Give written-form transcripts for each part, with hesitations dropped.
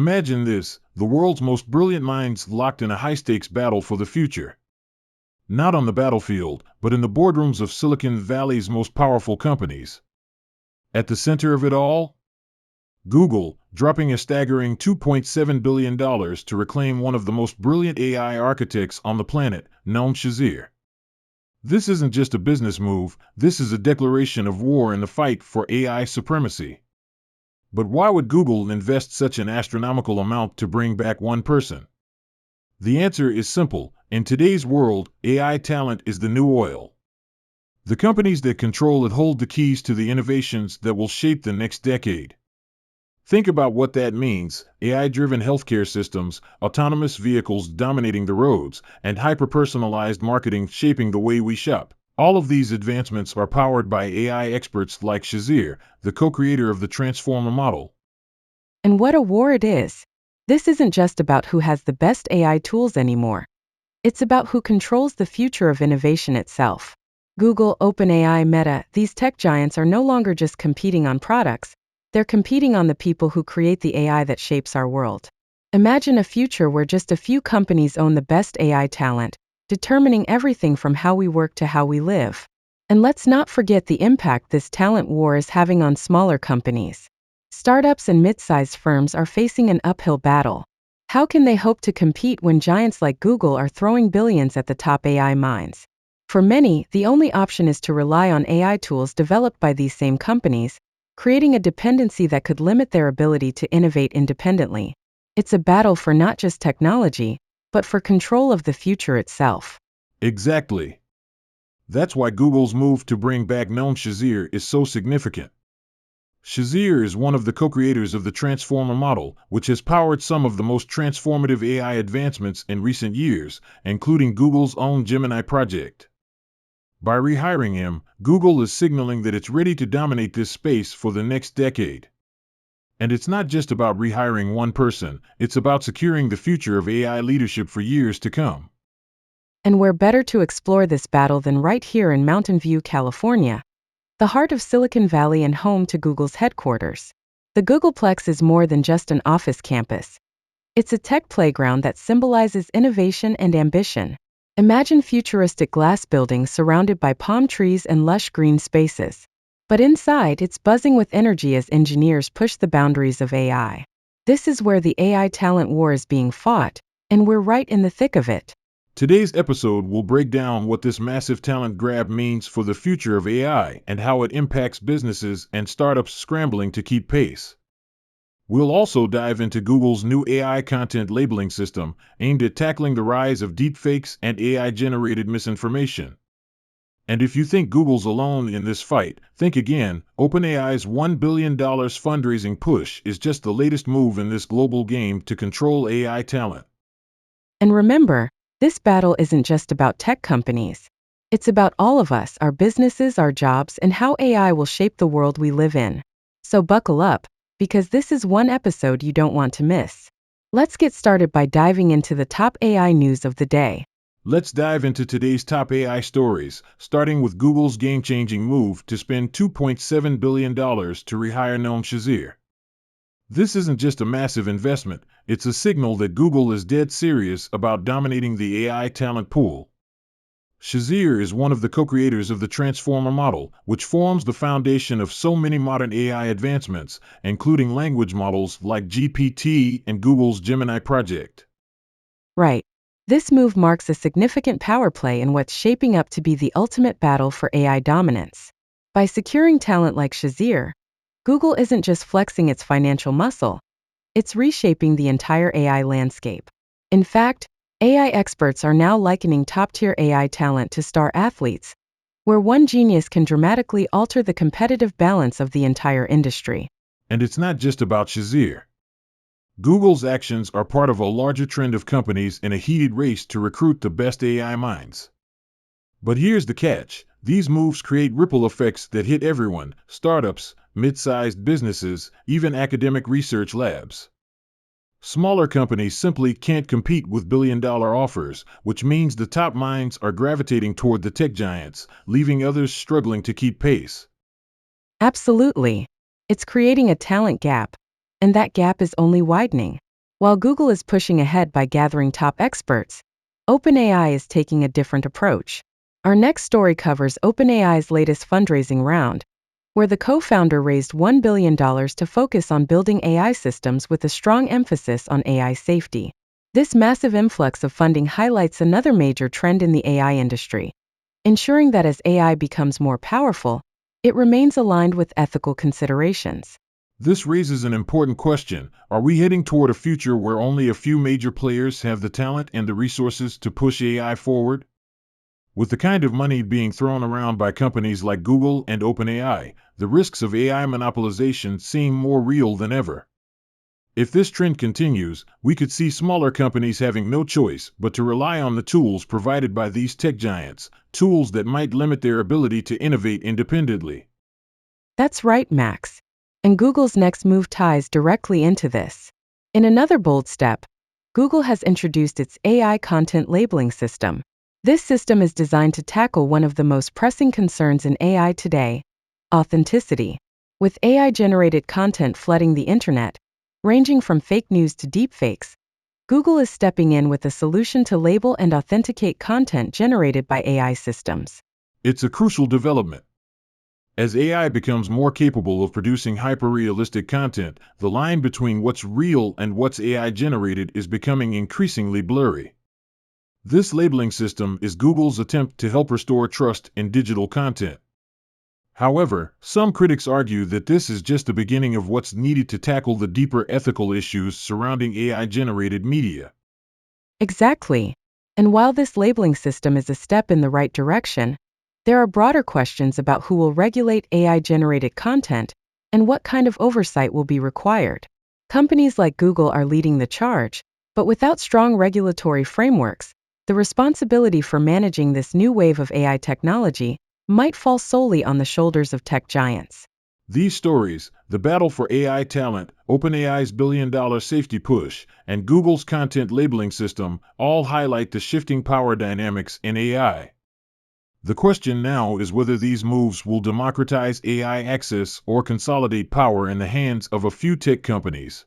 Imagine this, the world's most brilliant minds locked in a high-stakes battle for the future. Not on the battlefield, but in the boardrooms of Silicon Valley's most powerful companies. At the center of it all? Google, dropping a staggering $2.7 billion to reclaim one of the most brilliant AI architects on the planet, Noam Shazeer. This isn't just a business move, this is a declaration of war in the fight for AI supremacy. But why would Google invest such an astronomical amount to bring back one person? The answer is simple. In today's world, AI talent is the new oil. The companies that control it hold the keys to the innovations that will shape the next decade. Think about what that means: AI-driven healthcare systems, autonomous vehicles dominating the roads, and hyper-personalized marketing shaping the way we shop. All of these advancements are powered by AI experts like Shazeer, the co-creator of the transformer model. And what a war it is! This isn't just about who has the best AI tools anymore. It's about who controls the future of innovation itself. Google, OpenAI, Meta, these tech giants are no longer just competing on products, they're competing on the people who create the AI that shapes our world. Imagine a future where just a few companies own the best AI talent, determining everything from how we work to how we live. And let's not forget the impact this talent war is having on smaller companies. Startups and mid-sized firms are facing an uphill battle. How can they hope to compete when giants like Google are throwing billions at the top AI minds? For many, the only option is to rely on AI tools developed by these same companies, creating a dependency that could limit their ability to innovate independently. It's a battle for not just technology, but for control of the future itself. Exactly. That's why Google's move to bring back Noam Shazeer is so significant. Shazeer is one of the co-creators of the transformer model, which has powered some of the most transformative AI advancements in recent years, including Google's own Gemini project. By rehiring him, Google is signaling that it's ready to dominate this space for the next decade. And it's not just about rehiring one person, it's about securing the future of AI leadership for years to come. And where better to explore this battle than right here in Mountain View, California, the heart of Silicon Valley and home to Google's headquarters. The Googleplex is more than just an office campus. It's a tech playground that symbolizes innovation and ambition. Imagine futuristic glass buildings surrounded by palm trees and lush green spaces. But inside, it's buzzing with energy as engineers push the boundaries of AI. This is where the AI talent war is being fought, and we're right in the thick of it. Today's episode will break down what this massive talent grab means for the future of AI and how it impacts businesses and startups scrambling to keep pace. We'll also dive into Google's new AI content labeling system, aimed at tackling the rise of deepfakes and AI-generated misinformation. And if you think Google's alone in this fight, think again. OpenAI's $1 billion fundraising push is just the latest move in this global game to control AI talent. And remember, this battle isn't just about tech companies. It's about all of us, our businesses, our jobs, and how AI will shape the world we live in. So buckle up, because this is one episode you don't want to miss. Let's get started by diving into the top AI news of the day. Let's dive into today's top AI stories, starting with Google's game-changing move to spend $2.7 billion to rehire Noam Shazeer. This isn't just a massive investment, it's a signal that Google is dead serious about dominating the AI talent pool. Shazeer is one of the co-creators of the transformer model, which forms the foundation of so many modern AI advancements, including language models like GPT and Google's Gemini project. Right. This move marks a significant power play in what's shaping up to be the ultimate battle for AI dominance. By securing talent like Shazeer, Google isn't just flexing its financial muscle, it's reshaping the entire AI landscape. In fact, AI experts are now likening top-tier AI talent to star athletes, where one genius can dramatically alter the competitive balance of the entire industry. And it's not just about Shazeer. Google's actions are part of a larger trend of companies in a heated race to recruit the best AI minds. But here's the catch: these moves create ripple effects that hit everyone: startups, mid-sized businesses, even academic research labs. Smaller companies simply can't compete with billion-dollar offers, which means the top minds are gravitating toward the tech giants, leaving others struggling to keep pace. Absolutely. It's creating a talent gap, and that gap is only widening. While Google is pushing ahead by gathering top experts, OpenAI is taking a different approach. Our next story covers OpenAI's latest fundraising round, where the co-founder raised $1 billion to focus on building AI systems with a strong emphasis on AI safety. This massive influx of funding highlights another major trend in the AI industry, ensuring that as AI becomes more powerful, it remains aligned with ethical considerations. This raises an important question. Are we heading toward a future where only a few major players have the talent and the resources to push AI forward? With the kind of money being thrown around by companies like Google and OpenAI, the risks of AI monopolization seem more real than ever. If this trend continues, we could see smaller companies having no choice but to rely on the tools provided by these tech giants, tools that might limit their ability to innovate independently. That's right, Max. And Google's next move ties directly into this. In another bold step, Google has introduced its AI content labeling system. This system is designed to tackle one of the most pressing concerns in AI today: authenticity. With AI-generated content flooding the internet, ranging from fake news to deepfakes, Google is stepping in with a solution to label and authenticate content generated by AI systems. It's a crucial development. As AI becomes more capable of producing hyper-realistic content, the line between what's real and what's AI-generated is becoming increasingly blurry. This labeling system is Google's attempt to help restore trust in digital content. However, some critics argue that this is just the beginning of what's needed to tackle the deeper ethical issues surrounding AI-generated media. Exactly. And while this labeling system is a step in the right direction, there are broader questions about who will regulate AI-generated content and what kind of oversight will be required. Companies like Google are leading the charge, but without strong regulatory frameworks, the responsibility for managing this new wave of AI technology might fall solely on the shoulders of tech giants. These stories, the battle for AI talent, OpenAI's billion-dollar safety push, and Google's content labeling system all highlight the shifting power dynamics in AI. The question now is whether these moves will democratize AI access or consolidate power in the hands of a few tech companies.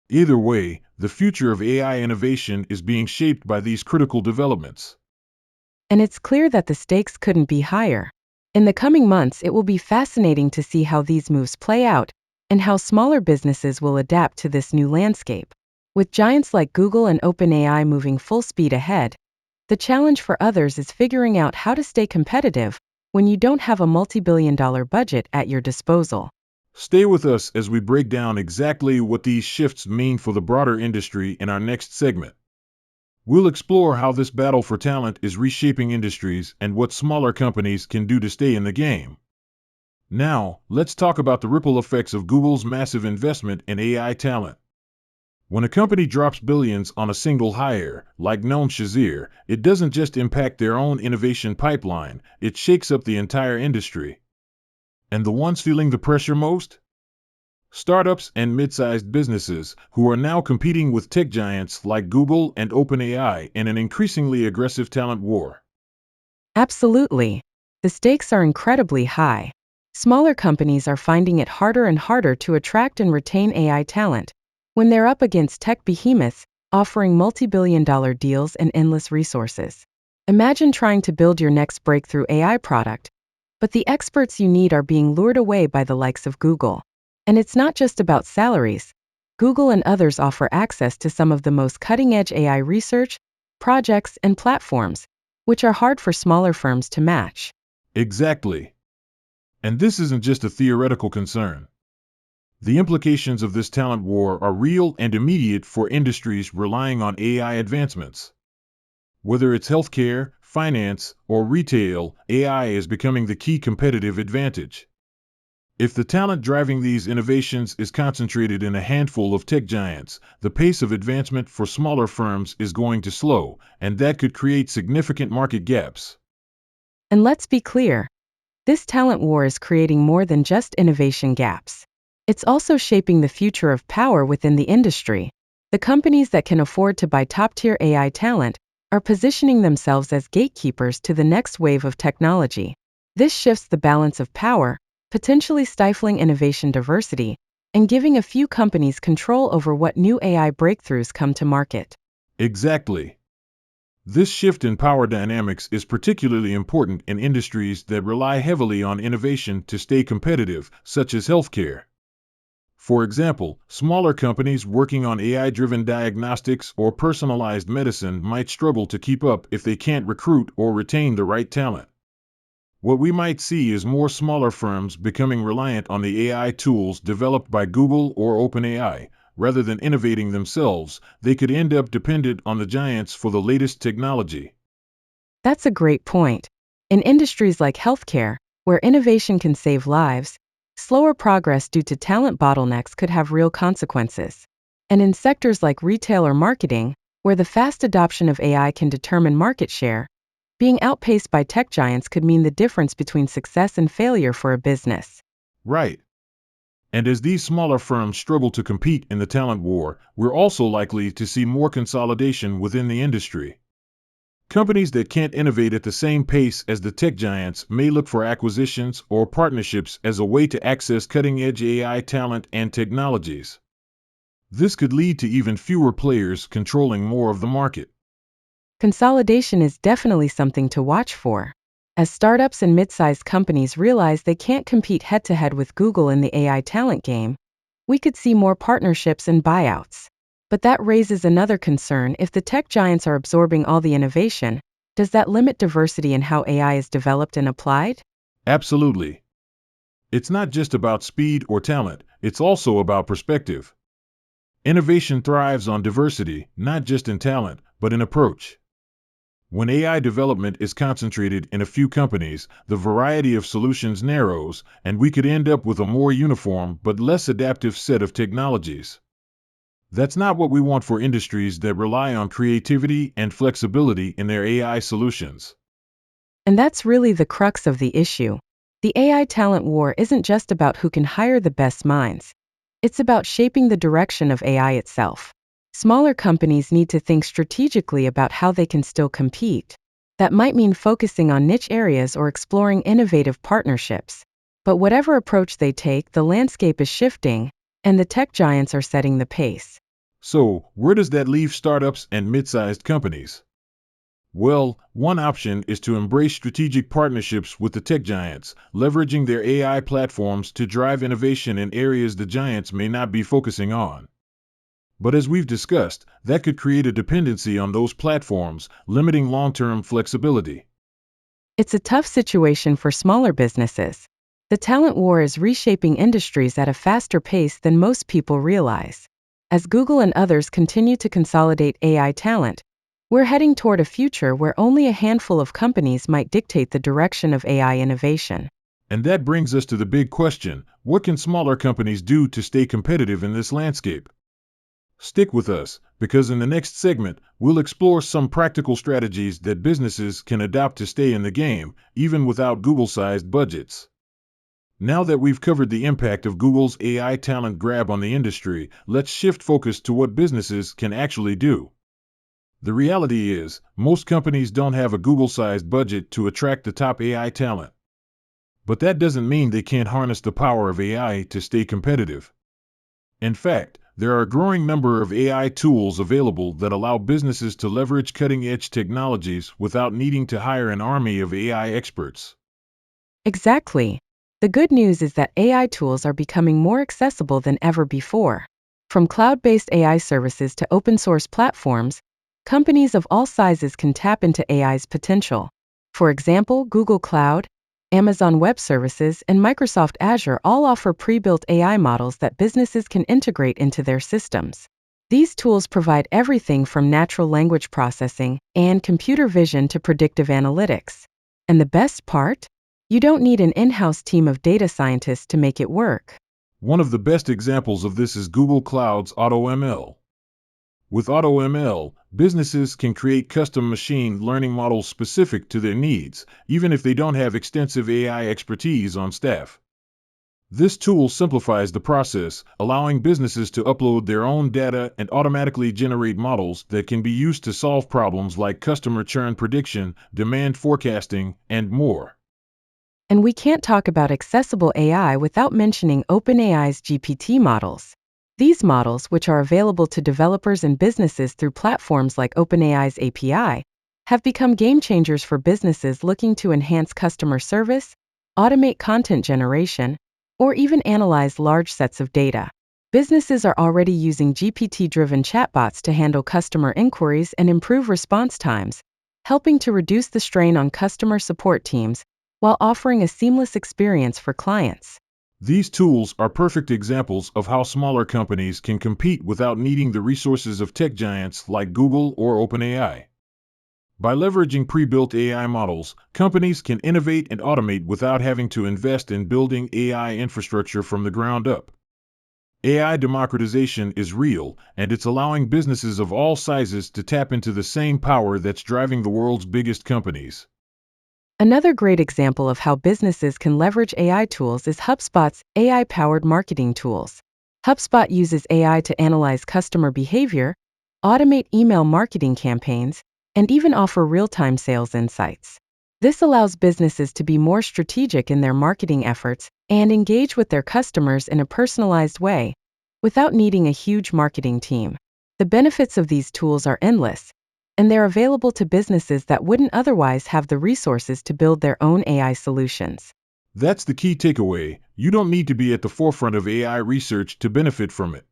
Either way, the future of AI innovation is being shaped by these critical developments. And it's clear that the stakes couldn't be higher. In the coming months, it will be fascinating to see how these moves play out and how smaller businesses will adapt to this new landscape. With giants like Google and OpenAI moving full speed ahead, the challenge for others is figuring out how to stay competitive when you don't have a multi-billion-dollar budget at your disposal. Stay with us as we break down exactly what these shifts mean for the broader industry in our next segment. We'll explore how this battle for talent is reshaping industries and what smaller companies can do to stay in the game. Now, let's talk about the ripple effects of Google's massive investment in AI talent. When a company drops billions on a single hire, like Noam Shazeer, it doesn't just impact their own innovation pipeline, it shakes up the entire industry. And the ones feeling the pressure most? Startups and mid-sized businesses, who are now competing with tech giants like Google and OpenAI in an increasingly aggressive talent war. Absolutely. The stakes are incredibly high. Smaller companies are finding it harder and harder to attract and retain AI talent when they're up against tech behemoths offering multi-billion-dollar deals and endless resources. Imagine trying to build your next breakthrough AI product, but the experts you need are being lured away by the likes of Google. And it's not just about salaries. Google and others offer access to some of the most cutting-edge AI research, projects, and platforms, which are hard for smaller firms to match. Exactly. And this isn't just a theoretical concern. The implications of this talent war are real and immediate for industries relying on AI advancements. Whether it's healthcare, finance, or retail, AI is becoming the key competitive advantage. If the talent driving these innovations is concentrated in a handful of tech giants, the pace of advancement for smaller firms is going to slow, and that could create significant market gaps. And let's be clear, this talent war is creating more than just innovation gaps. It's also shaping the future of power within the industry. The companies that can afford to buy top-tier AI talent are positioning themselves as gatekeepers to the next wave of technology. This shifts the balance of power, potentially stifling innovation diversity and giving a few companies control over what new AI breakthroughs come to market. Exactly. This shift in power dynamics is particularly important in industries that rely heavily on innovation to stay competitive, such as healthcare. For example, smaller companies working on AI-driven diagnostics or personalized medicine might struggle to keep up if they can't recruit or retain the right talent. What we might see is more smaller firms becoming reliant on the AI tools developed by Google or OpenAI. Rather than innovating themselves, they could end up dependent on the giants for the latest technology. That's a great point. In industries like healthcare, where innovation can save lives, slower progress due to talent bottlenecks could have real consequences. And in sectors like retail or marketing, where the fast adoption of AI can determine market share, being outpaced by tech giants could mean the difference between success and failure for a business. Right. And as these smaller firms struggle to compete in the talent war, we're also likely to see more consolidation within the industry. Companies that can't innovate at the same pace as the tech giants may look for acquisitions or partnerships as a way to access cutting-edge AI talent and technologies. This could lead to even fewer players controlling more of the market. Consolidation is definitely something to watch for. As startups and mid-sized companies realize they can't compete head-to-head with Google in the AI talent game, we could see more partnerships and buyouts. But that raises another concern: if the tech giants are absorbing all the innovation, does that limit diversity in how AI is developed and applied? Absolutely. It's not just about speed or talent, it's also about perspective. Innovation thrives on diversity, not just in talent, but in approach. When AI development is concentrated in a few companies, the variety of solutions narrows, and we could end up with a more uniform but less adaptive set of technologies. That's not what we want for industries that rely on creativity and flexibility in their AI solutions. And that's really the crux of the issue. The AI talent war isn't just about who can hire the best minds. It's about shaping the direction of AI itself. Smaller companies need to think strategically about how they can still compete. That might mean focusing on niche areas or exploring innovative partnerships. But whatever approach they take, the landscape is shifting, and the tech giants are setting the pace. So, where does that leave startups and mid-sized companies? Well, one option is to embrace strategic partnerships with the tech giants, leveraging their AI platforms to drive innovation in areas the giants may not be focusing on. But as we've discussed, that could create a dependency on those platforms, limiting long-term flexibility. It's a tough situation for smaller businesses. The talent war is reshaping industries at a faster pace than most people realize. As Google and others continue to consolidate AI talent, we're heading toward a future where only a handful of companies might dictate the direction of AI innovation. And that brings us to the big question: what can smaller companies do to stay competitive in this landscape? Stick with us, because in the next segment, we'll explore some practical strategies that businesses can adopt to stay in the game, even without Google-sized budgets. Now that we've covered the impact of Google's AI talent grab on the industry, let's shift focus to what businesses can actually do. The reality is, most companies don't have a Google-sized budget to attract the top AI talent. But that doesn't mean they can't harness the power of AI to stay competitive. In fact, there are a growing number of AI tools available that allow businesses to leverage cutting-edge technologies without needing to hire an army of AI experts. Exactly. The good news is that AI tools are becoming more accessible than ever before. From cloud-based AI services to open-source platforms, companies of all sizes can tap into AI's potential. For example, Google Cloud, Amazon Web Services, and Microsoft Azure all offer pre-built AI models that businesses can integrate into their systems. These tools provide everything from natural language processing and computer vision to predictive analytics. And the best part? You don't need an in-house team of data scientists to make it work. One of the best examples of this is Google Cloud's AutoML. With AutoML, businesses can create custom machine learning models specific to their needs, even if they don't have extensive AI expertise on staff. This tool simplifies the process, allowing businesses to upload their own data and automatically generate models that can be used to solve problems like customer churn prediction, demand forecasting, and more. And we can't talk about accessible AI without mentioning OpenAI's GPT models. These models, which are available to developers and businesses through platforms like OpenAI's API, have become game changers for businesses looking to enhance customer service, automate content generation, or even analyze large sets of data. Businesses are already using GPT-driven chatbots to handle customer inquiries and improve response times, helping to reduce the strain on customer support teams while offering a seamless experience for clients. These tools are perfect examples of how smaller companies can compete without needing the resources of tech giants like Google or OpenAI. By leveraging pre-built AI models, companies can innovate and automate without having to invest in building AI infrastructure from the ground up. AI democratization is real, and it's allowing businesses of all sizes to tap into the same power that's driving the world's biggest companies. Another great example of how businesses can leverage AI tools is HubSpot's AI-powered marketing tools. HubSpot uses AI to analyze customer behavior, automate email marketing campaigns, and even offer real-time sales insights. This allows businesses to be more strategic in their marketing efforts and engage with their customers in a personalized way, without needing a huge marketing team. The benefits of these tools are endless, and they're available to businesses that wouldn't otherwise have the resources to build their own AI solutions. That's the key takeaway. You don't need to be at the forefront of AI research to benefit from it.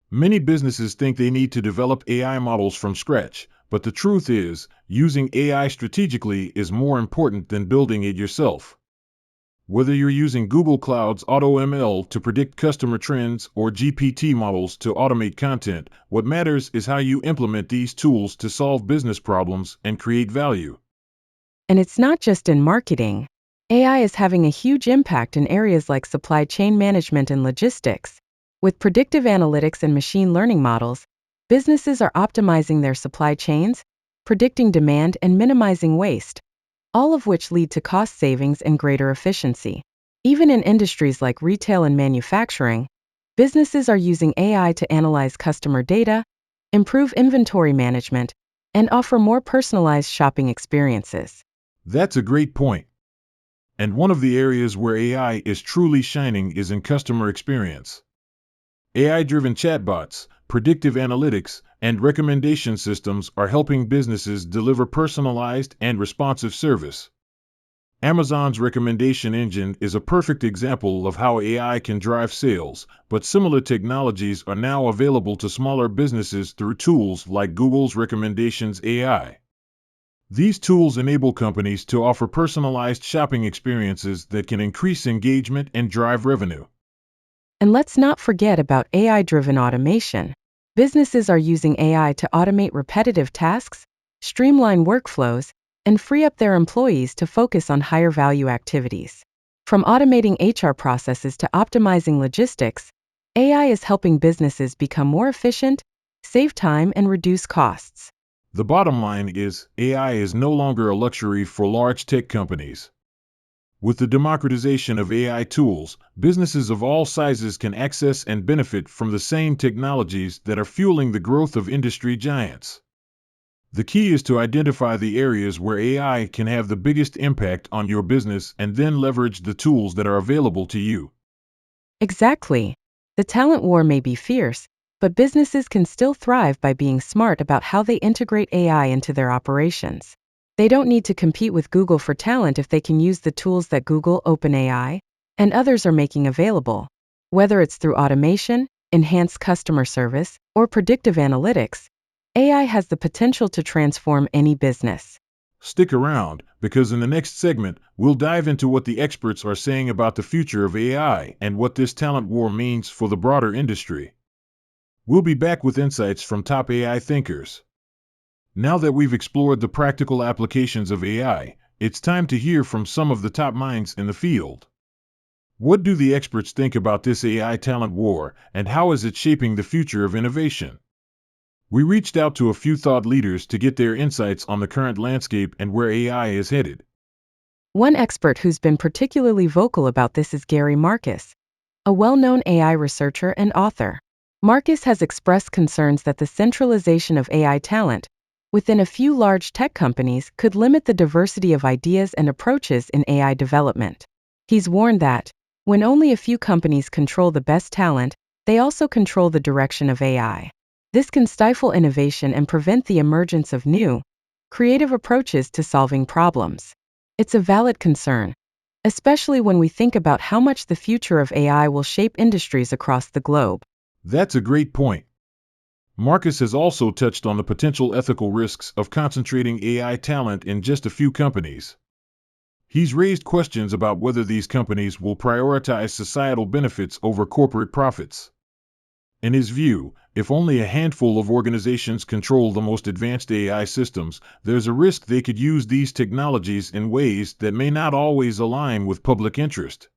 Many businesses think they need to develop AI models from scratch, but the truth is, using AI strategically is more important than building it yourself. Whether you're using Google Cloud's AutoML to predict customer trends or GPT models to automate content, what matters is how you implement these tools to solve business problems and create value. And it's not just in marketing. AI is having a huge impact in areas like supply chain management and logistics. With predictive analytics and machine learning models, businesses are optimizing their supply chains, predicting demand, and minimizing waste, all of which lead to cost savings and greater efficiency. Even in industries like retail and manufacturing, businesses are using AI to analyze customer data, improve inventory management, and offer more personalized shopping experiences. That's a great point. And one of the areas where AI is truly shining is in customer experience. AI-driven chatbots, predictive analytics, and recommendation systems are helping businesses deliver personalized and responsive service. Amazon's recommendation engine is a perfect example of how AI can drive sales, but similar technologies are now available to smaller businesses through tools like Google's Recommendations AI. These tools enable companies to offer personalized shopping experiences that can increase engagement and drive revenue. And let's not forget about AI-driven automation. Businesses are using AI to automate repetitive tasks, streamline workflows, and free up their employees to focus on higher-value activities. From automating HR processes to optimizing logistics, AI is helping businesses become more efficient, save time, and reduce costs. The bottom line is, AI is no longer a luxury for large tech companies. With the democratization of AI tools, businesses of all sizes can access and benefit from the same technologies that are fueling the growth of industry giants. The key is to identify the areas where AI can have the biggest impact on your business and then leverage the tools that are available to you. Exactly. The talent war may be fierce, but businesses can still thrive by being smart about how they integrate AI into their operations. They don't need to compete with Google for talent if they can use the tools that Google, OpenAI, and others are making available. Whether it's through automation, enhanced customer service, or predictive analytics, AI has the potential to transform any business. Stick around, because in the next segment, we'll dive into what the experts are saying about the future of AI and what this talent war means for the broader industry. We'll be back with insights from top AI thinkers. Now that we've explored the practical applications of AI, it's time to hear from some of the top minds in the field. What do the experts think about this AI talent war, and how is it shaping the future of innovation? We reached out to a few thought leaders to get their insights on the current landscape and where AI is headed. One expert who's been particularly vocal about this is Gary Marcus, a well-known AI researcher and author. Marcus has expressed concerns that the centralization of AI talent, within a few large tech companies could limit the diversity of ideas and approaches in AI development. He's warned that, when only a few companies control the best talent, they also control the direction of AI. This can stifle innovation and prevent the emergence of new, creative approaches to solving problems. It's a valid concern, especially when we think about how much the future of AI will shape industries across the globe. That's a great point. Marcus has also touched on the potential ethical risks of concentrating AI talent in just a few companies. He's raised questions about whether these companies will prioritize societal benefits over corporate profits. In his view, if only a handful of organizations control the most advanced AI systems, there's a risk they could use these technologies in ways that may not always align with public interest.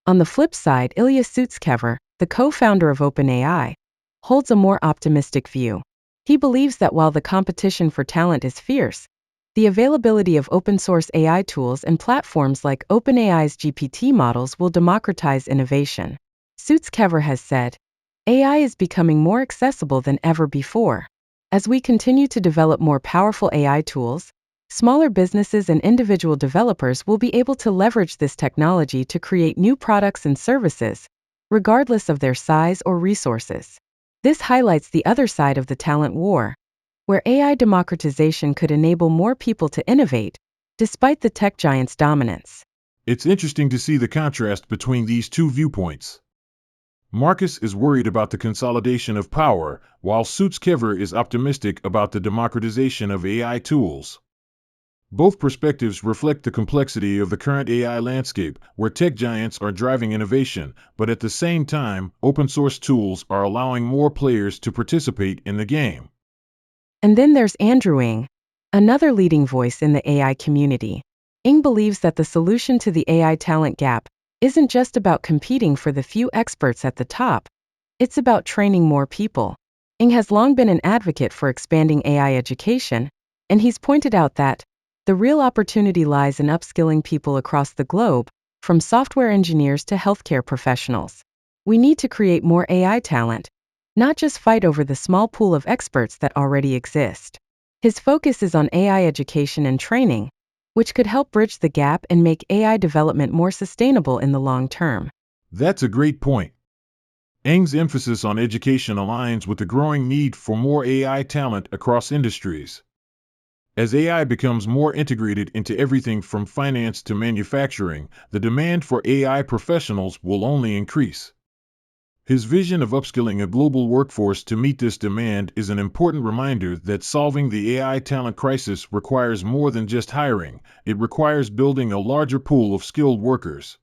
On the flip side, Ilya Sutskever, the co-founder of OpenAI, holds a more optimistic view. He believes that while the competition for talent is fierce, the availability of open-source AI tools and platforms like OpenAI's GPT models will democratize innovation. Sutskever has said, AI is becoming more accessible than ever before. As we continue to develop more powerful AI tools, smaller businesses and individual developers will be able to leverage this technology to create new products and services, regardless of their size or resources. This highlights the other side of the talent war, where AI democratization could enable more people to innovate, despite the tech giants' dominance. It's interesting to see the contrast between these two viewpoints. Marcus is worried about the consolidation of power, while Sutskever is optimistic about the democratization of AI tools. Both perspectives reflect the complexity of the current AI landscape, where tech giants are driving innovation, but at the same time, open-source tools are allowing more players to participate in the game. And then there's Andrew Ng, another leading voice in the AI community. Ng believes that the solution to the AI talent gap isn't just about competing for the few experts at the top, it's about training more people. Ng has long been an advocate for expanding AI education, and he's pointed out that the real opportunity lies in upskilling people across the globe, from software engineers to healthcare professionals. We need to create more AI talent, not just fight over the small pool of experts that already exist. His focus is on AI education and training, which could help bridge the gap and make AI development more sustainable in the long term. That's a great point. Ng's emphasis on education aligns with the growing need for more AI talent across industries. As AI becomes more integrated into everything from finance to manufacturing, the demand for AI professionals will only increase. His vision of upskilling a global workforce to meet this demand is an important reminder that solving the AI talent crisis requires more than just hiring, it requires building a larger pool of skilled workers.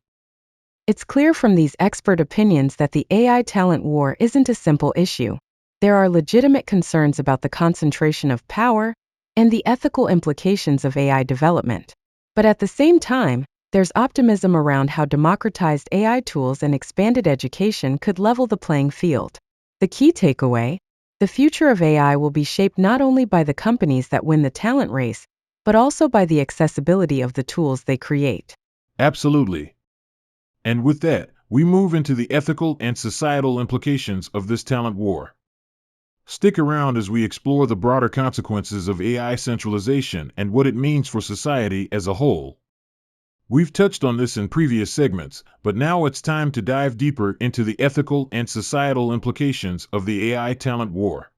It's clear from these expert opinions that the AI talent war isn't a simple issue. There are legitimate concerns about the concentration of power and the ethical implications of AI development. But at the same time, there's optimism around how democratized AI tools and expanded education could level the playing field. The key takeaway: the future of AI will be shaped not only by the companies that win the talent race, but also by the accessibility of the tools they create. Absolutely. And with that, we move into the ethical and societal implications of this talent war. Stick around as we explore the broader consequences of AI centralization and what it means for society as a whole. We've touched on this in previous segments, but now it's time to dive deeper into the ethical and societal implications of the AI talent war.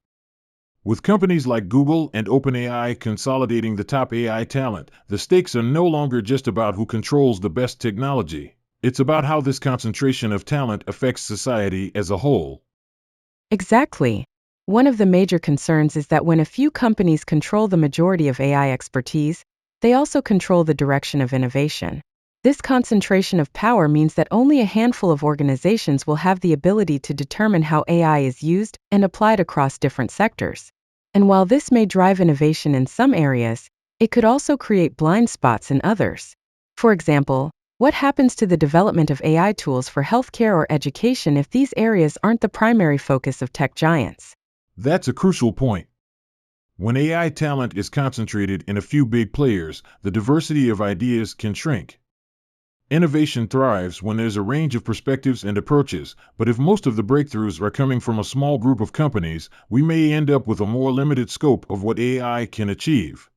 With companies like Google and OpenAI consolidating the top AI talent, the stakes are no longer just about who controls the best technology. It's about how this concentration of talent affects society as a whole. Exactly. One of the major concerns is that when a few companies control the majority of AI expertise, they also control the direction of innovation. This concentration of power means that only a handful of organizations will have the ability to determine how AI is used and applied across different sectors. And while this may drive innovation in some areas, it could also create blind spots in others. For example, what happens to the development of AI tools for healthcare or education if these areas aren't the primary focus of tech giants? That's a crucial point. When AI talent is concentrated in a few big players, the diversity of ideas can shrink. Innovation thrives when there's a range of perspectives and approaches, but if most of the breakthroughs are coming from a small group of companies, we may end up with a more limited scope of what AI can achieve.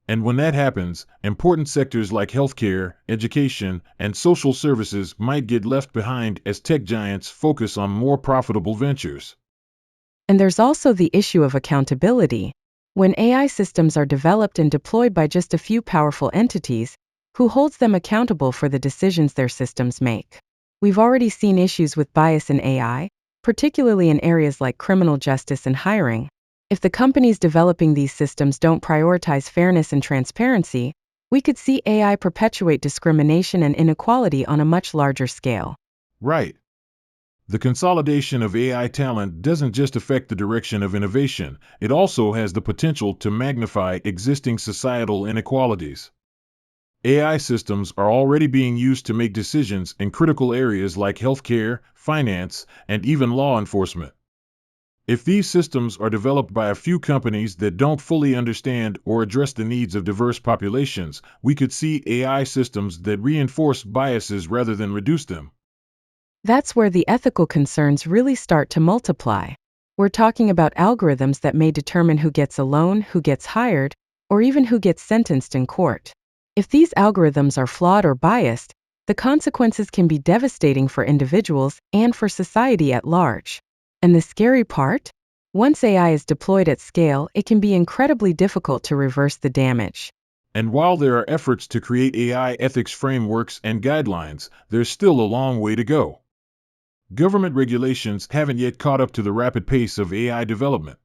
And when that happens, important sectors like healthcare, education, and social services might get left behind as tech giants focus on more profitable ventures. And there's also the issue of accountability. When AI systems are developed and deployed by just a few powerful entities, who holds them accountable for the decisions their systems make? We've already seen issues with bias in AI, particularly in areas like criminal justice and hiring. If the companies developing these systems don't prioritize fairness and transparency, we could see AI perpetuate discrimination and inequality on a much larger scale. Right. The consolidation of AI talent doesn't just affect the direction of innovation, it also has the potential to magnify existing societal inequalities. AI systems are already being used to make decisions in critical areas like healthcare, finance, and even law enforcement. If these systems are developed by a few companies that don't fully understand or address the needs of diverse populations, we could see AI systems that reinforce biases rather than reduce them. That's where the ethical concerns really start to multiply. We're talking about algorithms that may determine who gets a loan, who gets hired, or even who gets sentenced in court. If these algorithms are flawed or biased, the consequences can be devastating for individuals and for society at large. And the scary part? Once AI is deployed at scale, it can be incredibly difficult to reverse the damage. And while there are efforts to create AI ethics frameworks and guidelines, there's still a long way to go. Government regulations haven't yet caught up to the rapid pace of AI development.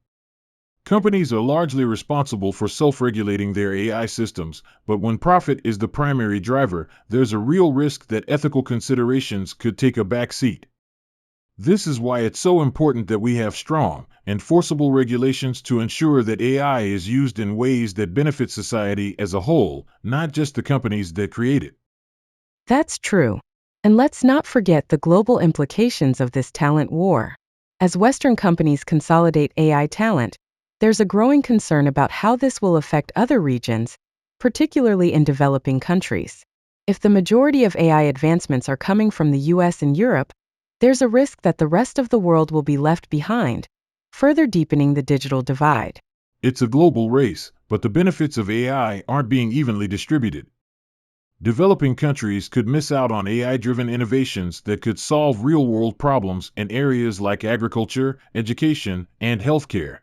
Companies are largely responsible for self-regulating their AI systems, but when profit is the primary driver, there's a real risk that ethical considerations could take a back seat. This is why it's so important that we have strong, enforceable regulations to ensure that AI is used in ways that benefit society as a whole, not just the companies that create it. That's true. And let's not forget the global implications of this talent war. As Western companies consolidate AI talent, there's a growing concern about how this will affect other regions, particularly in developing countries. If the majority of AI advancements are coming from the US and Europe, there's a risk that the rest of the world will be left behind, further deepening the digital divide. It's a global race, but the benefits of AI aren't being evenly distributed. Developing countries could miss out on AI-driven innovations that could solve real-world problems in areas like agriculture, education, and healthcare.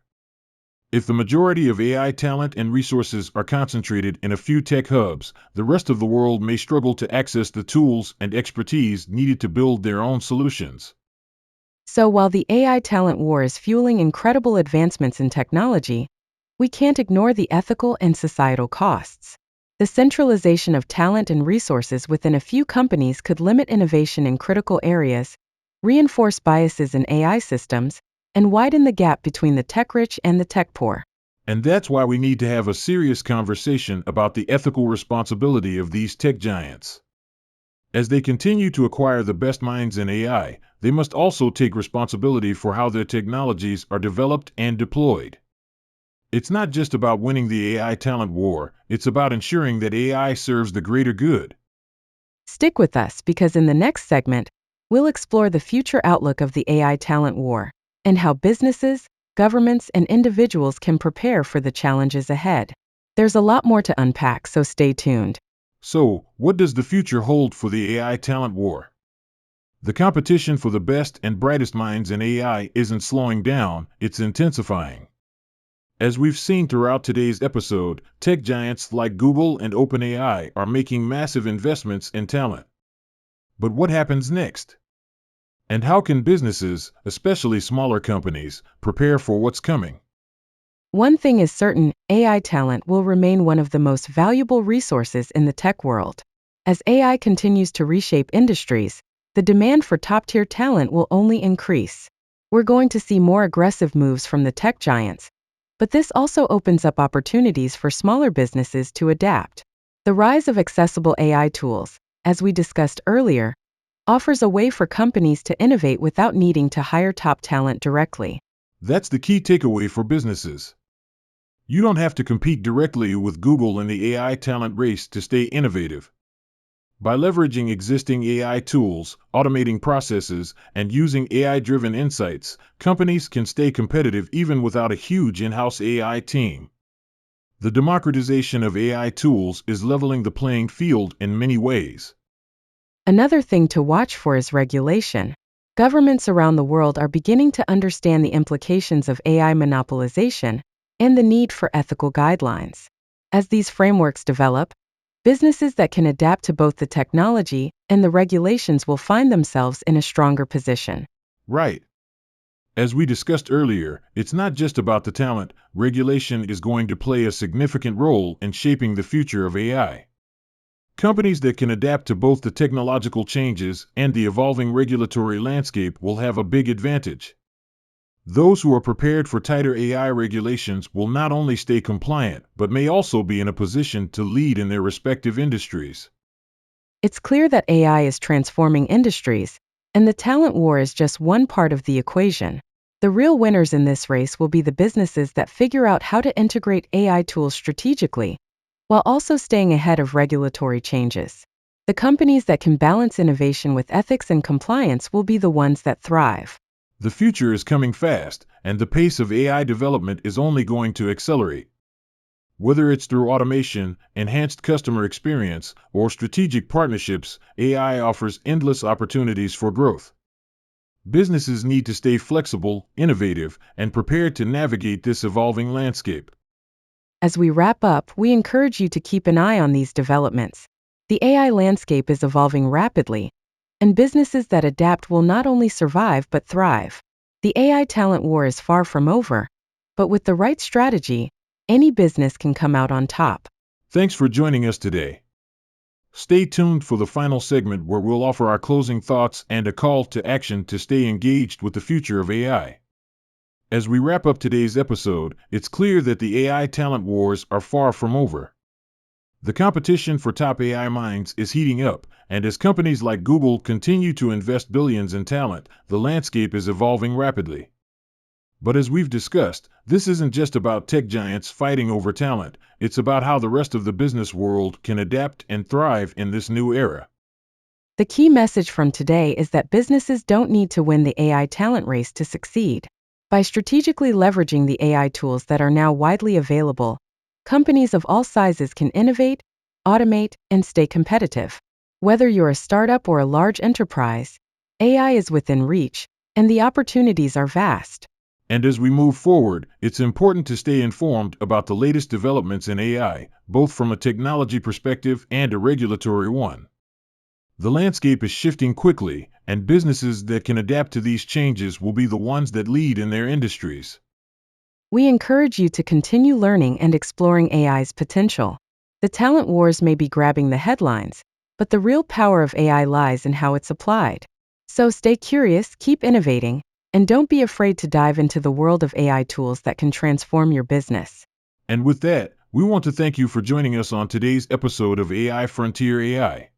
If the majority of AI talent and resources are concentrated in a few tech hubs, the rest of the world may struggle to access the tools and expertise needed to build their own solutions. So while the AI talent war is fueling incredible advancements in technology, we can't ignore the ethical and societal costs. The centralization of talent and resources within a few companies could limit innovation in critical areas, reinforce biases in AI systems, and widen the gap between the tech-rich and the tech-poor. And that's why we need to have a serious conversation about the ethical responsibility of these tech giants. As they continue to acquire the best minds in AI, they must also take responsibility for how their technologies are developed and deployed. It's not just about winning the AI talent war, it's about ensuring that AI serves the greater good. Stick with us because in the next segment, we'll explore the future outlook of the AI talent war and how businesses, governments, and individuals can prepare for the challenges ahead. There's a lot more to unpack, so stay tuned. So, what does the future hold for the AI talent war? The competition for the best and brightest minds in AI isn't slowing down, it's intensifying. As we've seen throughout today's episode, tech giants like Google and OpenAI are making massive investments in talent. But what happens next? And how can businesses, especially smaller companies, prepare for what's coming? One thing is certain, AI talent will remain one of the most valuable resources in the tech world. As AI continues to reshape industries, the demand for top-tier talent will only increase. We're going to see more aggressive moves from the tech giants, but this also opens up opportunities for smaller businesses to adapt. The rise of accessible AI tools, as we discussed earlier, offers a way for companies to innovate without needing to hire top talent directly. That's the key takeaway for businesses. You don't have to compete directly with Google in the AI talent race to stay innovative. By leveraging existing AI tools, automating processes, and using AI-driven insights, companies can stay competitive even without a huge in-house AI team. The democratization of AI tools is leveling the playing field in many ways. Another thing to watch for is regulation. Governments around the world are beginning to understand the implications of AI monopolization and the need for ethical guidelines. As these frameworks develop, businesses that can adapt to both the technology and the regulations will find themselves in a stronger position. Right. As we discussed earlier, it's not just about the talent. Regulation is going to play a significant role in shaping the future of AI. Companies that can adapt to both the technological changes and the evolving regulatory landscape will have a big advantage. Those who are prepared for tighter AI regulations will not only stay compliant, but may also be in a position to lead in their respective industries. It's clear that AI is transforming industries, and the talent war is just one part of the equation. The real winners in this race will be the businesses that figure out how to integrate AI tools strategically, while also staying ahead of regulatory changes. The companies that can balance innovation with ethics and compliance will be the ones that thrive. The future is coming fast, and the pace of AI development is only going to accelerate. Whether it's through automation, enhanced customer experience, or strategic partnerships, AI offers endless opportunities for growth. Businesses need to stay flexible, innovative, and prepared to navigate this evolving landscape. As we wrap up, we encourage you to keep an eye on these developments. The AI landscape is evolving rapidly, and businesses that adapt will not only survive but thrive. The AI talent war is far from over, but with the right strategy, any business can come out on top. Thanks for joining us today. Stay tuned for the final segment where we'll offer our closing thoughts and a call to action to stay engaged with the future of AI. As we wrap up today's episode, it's clear that the AI talent wars are far from over. The competition for top AI minds is heating up, and as companies like Google continue to invest billions in talent, the landscape is evolving rapidly. But as we've discussed, this isn't just about tech giants fighting over talent, it's about how the rest of the business world can adapt and thrive in this new era. The key message from today is that businesses don't need to win the AI talent race to succeed. By strategically leveraging the AI tools that are now widely available, companies of all sizes can innovate, automate, and stay competitive. Whether you're a startup or a large enterprise, AI is within reach, and the opportunities are vast. And as we move forward, it's important to stay informed about the latest developments in AI, both from a technology perspective and a regulatory one. The landscape is shifting quickly, and businesses that can adapt to these changes will be the ones that lead in their industries. We encourage you to continue learning and exploring AI's potential. The talent wars may be grabbing the headlines, but the real power of AI lies in how it's applied. So stay curious, keep innovating, and don't be afraid to dive into the world of AI tools that can transform your business. And with that, we want to thank you for joining us on today's episode of AI Frontier AI.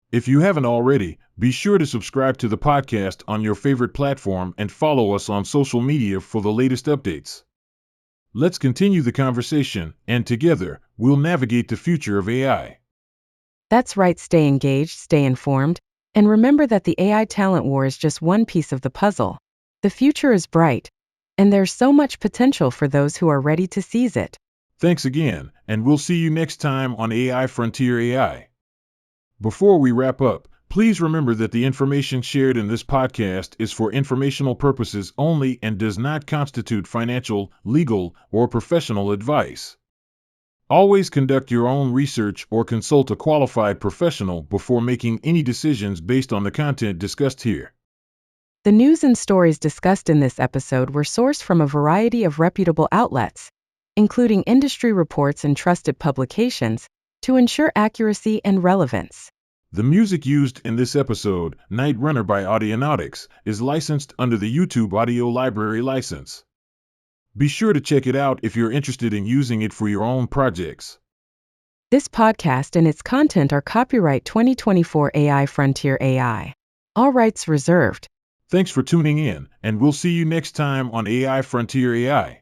If you haven't already, be sure to subscribe to the podcast on your favorite platform and follow us on social media for the latest updates. Let's continue the conversation, and together, we'll navigate the future of AI. That's right, stay engaged, stay informed, and remember that the AI talent war is just one piece of the puzzle. The future is bright, and there's so much potential for those who are ready to seize it. Thanks again, and we'll see you next time on AI Frontier AI. Before we wrap up, please remember that the information shared in this podcast is for informational purposes only and does not constitute financial, legal, or professional advice. Always conduct your own research or consult a qualified professional before making any decisions based on the content discussed here. The news and stories discussed in this episode were sourced from a variety of reputable outlets, including industry reports and trusted publications, to ensure accuracy and relevance. The music used in this episode, Night Runner by Audionautics, is licensed under the YouTube Audio Library license. Be sure to check it out if you're interested in using it for your own projects. This podcast and its content are copyright 2024 AI Frontier AI. All rights reserved. Thanks for tuning in, and we'll see you next time on AI Frontier AI.